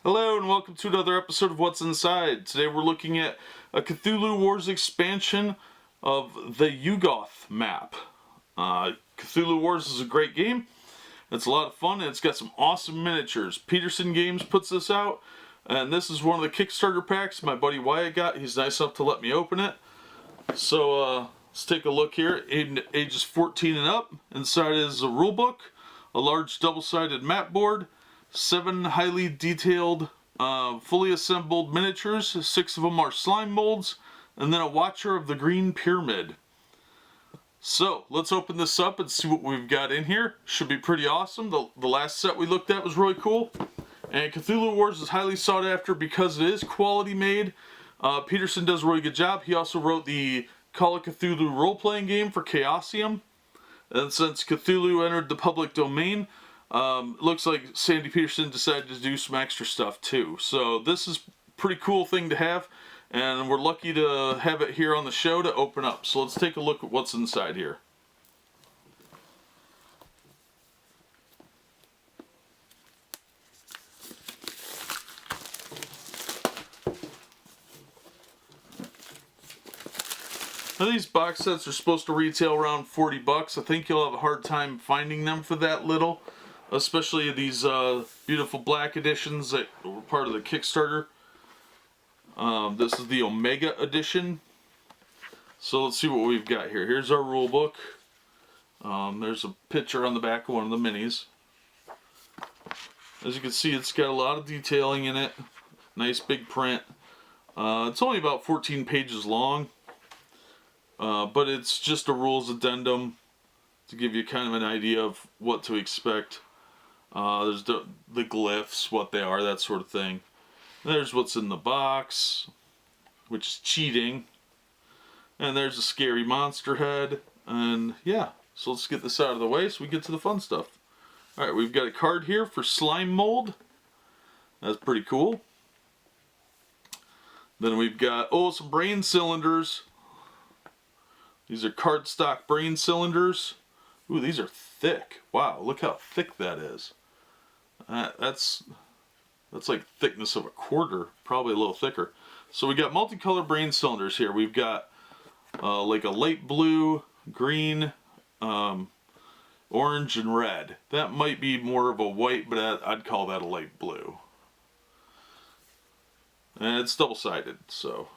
Hello and welcome to another episode of What's Inside. Today we're looking at a Cthulhu Wars expansion of the Yuggoth Map. Cthulhu Wars is a great game. It's a lot of fun and it's got some awesome miniatures. Petersen Games puts this out, and this is one of the Kickstarter packs my buddy Wyatt got. He's nice enough to let me open it. So let's take a look here. Ages 14 and up. Inside is a rulebook, a large double-sided map board, 7 highly detailed, fully assembled miniatures. 6 of them are slime molds, and then a Watcher of the Green Pyramid. So let's open this up and see what we've got in here. Should be pretty awesome. The last set we looked at was really cool, and Cthulhu Wars is highly sought after because it is quality made. Petersen does a really good job. He also wrote the Call of Cthulhu role-playing game for Chaosium, and since Cthulhu entered the public domain, it looks like Sandy Petersen decided to do some extra stuff too. So this is a pretty cool thing to have, and we're lucky to have it here on the show to open up. So let's take a look at what's inside here. Now these box sets are supposed to retail around 40 bucks. I think you'll have a hard time finding them for that little. Especially these beautiful black editions that were part of the Kickstarter. This is the Omega edition. So let's see what we've got here. Here's our rule book. There's a picture on the back of one of the minis. As you can see, it's got a lot of detailing in it. Nice big print. It's only about 14 pages long. But it's just a rules addendum to give you kind of an idea of what to expect. There's the glyphs, what they are, that sort of thing. There's what's in the box, which is cheating. And there's a scary monster head. And yeah, so let's get this out of the way so we get to the fun stuff. Alright, we've got a card here for slime mold. That's pretty cool. Then we've got, some brain cylinders. These are cardstock brain cylinders. Ooh, these are thick. Wow, look how thick that is. That's like thickness of a quarter, probably a little thicker. So we got multicolored brain cylinders here. We've got like a light blue, green, orange, and red. That might be more of a white, but I'd call that a light blue. And it's double-sided, so.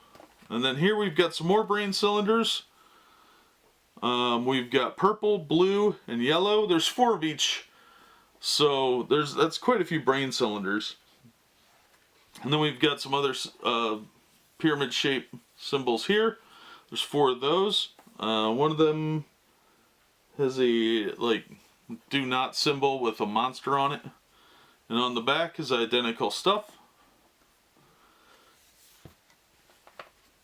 And then here we've got some more brain cylinders. We've got purple, blue, and yellow. There's 4 of each, so that's quite a few brain cylinders. And then we've got some other pyramid-shaped symbols here. There's 4 of those. One of them has a do not symbol with a monster on it, and on the back is identical stuff.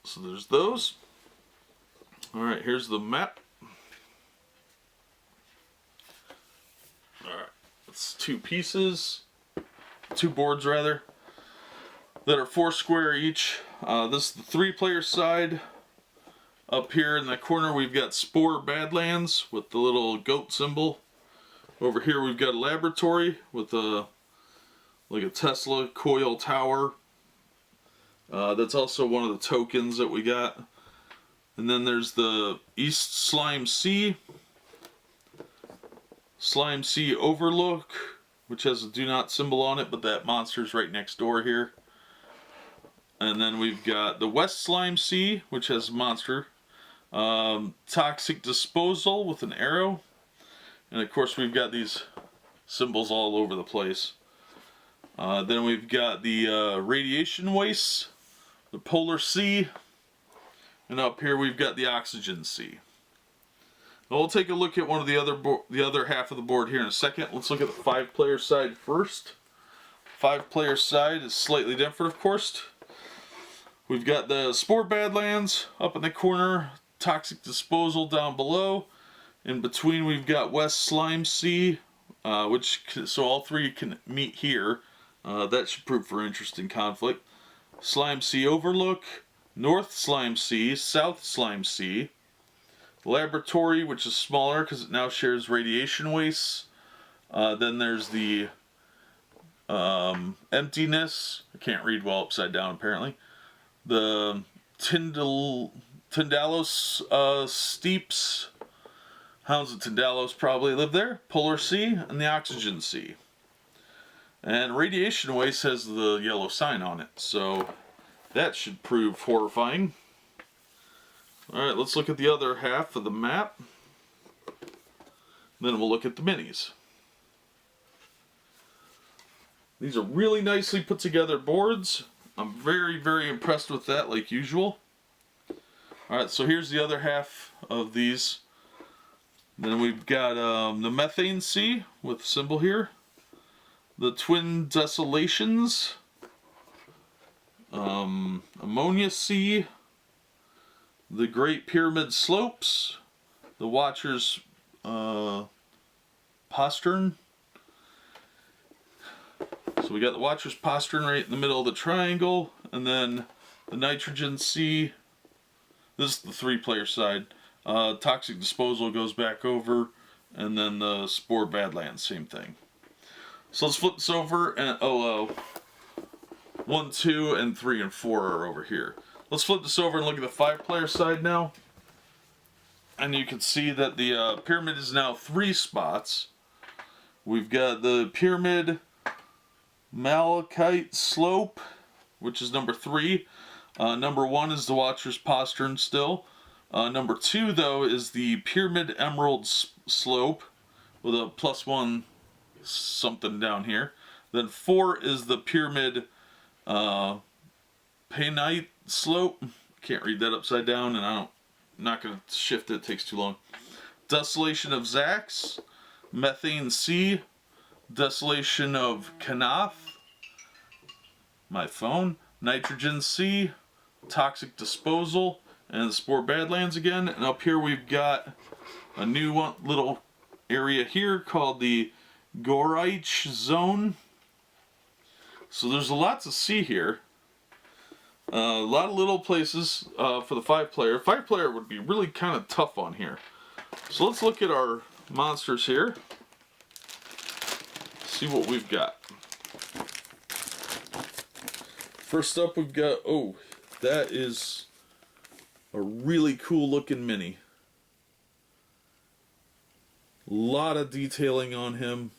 So there's those. All right, here's the map. It's 2 pieces, 2 boards rather, that are 4 square each. This is the 3-player side. Up here in the corner we've got Spore Badlands with the little goat symbol. Over here we've got a laboratory with like a Tesla coil tower. That's also one of the tokens that we got. And then there's the East Slime Sea Overlook, which has a do not symbol on it, but that monster's right next door here. And then we've got the West Slime Sea, which has a monster. Toxic Disposal with an arrow. And of course we've got these symbols all over the place. Then we've got the Radiation Waste, the Polar Sea, and up here we've got the Oxygen Sea. Now we'll take a look at one of the other half of the board here in a second. Let's look at the 5-player side first. 5-player side is slightly different, of course. We've got the Spore Badlands up in the corner, Toxic Disposal down below. In between we've got West Slime Sea, so all 3 can meet here. That should prove for interesting conflict. Slime Sea Overlook, North Slime Sea, South Slime Sea, Laboratory, which is smaller because it now shares radiation wastes. Then there's the Emptiness. I can't read well upside down, apparently. The Tindalos Steeps. Hounds of Tindalos probably live there. Polar Sea and the Oxygen Sea. And Radiation Waste has the yellow sign on it, so that should prove horrifying. Alright, let's look at the other half of the map. Then we'll look at the minis. These are really nicely put together boards. I'm very, very impressed with that, like usual. Alright, so here's the other half of these. Then we've got the Methane Sea with symbol here. The Twin Desolations. Ammonia Sea. The Great Pyramid Slopes. The Watcher's Postern. So we got the Watcher's Postern right in the middle of the triangle. And then the Nitrogen Sea. This is the 3-player side. Toxic Disposal goes back over. And then the Spore Badlands, same thing. So let's flip this over, and 1, 2, and 3, and 4 are over here. Let's flip this over and look at the 5-player side now. And you can see that the pyramid is now 3 spots. We've got the Pyramid Malachite Slope, which is number 3. Number 1 is the Watcher's Postern still. Number 2, though, is the Pyramid Emerald Slope with a +1 something down here. Then 4 is the Pyramid Painite Slope. Can't read that upside down, and I'm not going to shift it. It takes too long. Desolation of Zax, Methane Sea, Desolation of Kanath, my phone, Nitrogen Sea, Toxic Disposal, and the Spore Badlands again. And up here we've got a new little area here called the Gorich Zone. So there's a lot to see here. A lot of little places for the 5-player. 5-player would be really kind of tough on here. So let's look at our monsters here. See what we've got. First up we've got, oh, that is a really cool looking mini. A lot of detailing on him.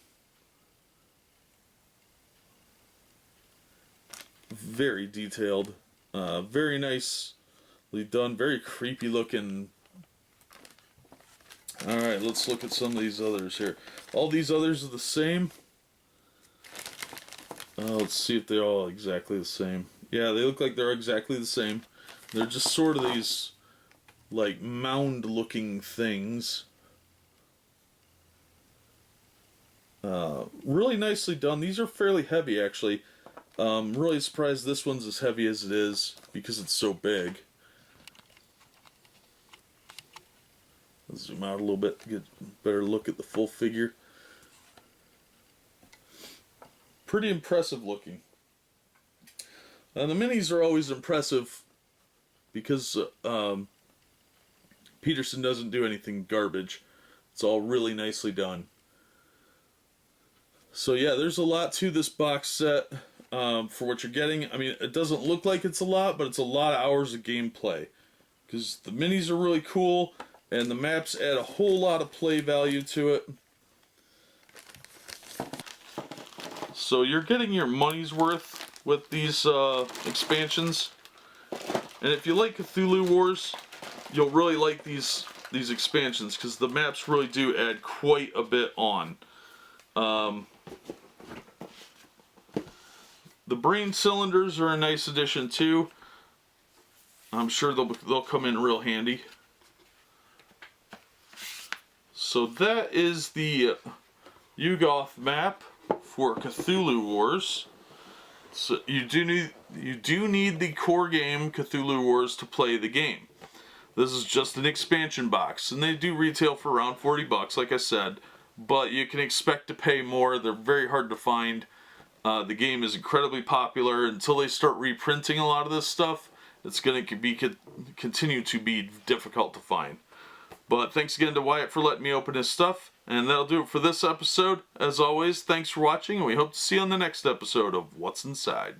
Very detailed. Very nicely done. Very creepy looking. Alright, let's look at some of these others here. All these others are the same. Let's see if they're all exactly the same. Yeah, they look like they're exactly the same. They're just sort of these, like, mound-looking things. Really nicely done. These are fairly heavy, actually. Really surprised this one's as heavy as it is because it's so big. Let's zoom out a little bit to get a better look at the full figure. Pretty impressive looking. The minis are always impressive because Petersen doesn't do anything garbage. It's all really nicely done. So yeah, there's a lot to this box set for what you're getting. I mean, it doesn't look like it's a lot, but it's a lot of hours of gameplay. Because the minis are really cool, and the maps add a whole lot of play value to it. So you're getting your money's worth with these expansions. And if you like Cthulhu Wars, you'll really like these expansions, because the maps really do add quite a bit on. The brain cylinders are a nice addition too. I'm sure they'll come in real handy. So that is the Yuggoth Map for Cthulhu Wars. So you do need the core game Cthulhu Wars to play the game. This is just an expansion box, and they do retail for around 40 bucks, like I said, but you can expect to pay more. They're very hard to find. The game is incredibly popular. Until they start reprinting a lot of this stuff, it's going to continue to be difficult to find. But thanks again to Wyatt for letting me open his stuff. And that'll do it for this episode. As always, thanks for watching, and we hope to see you on the next episode of What's Inside.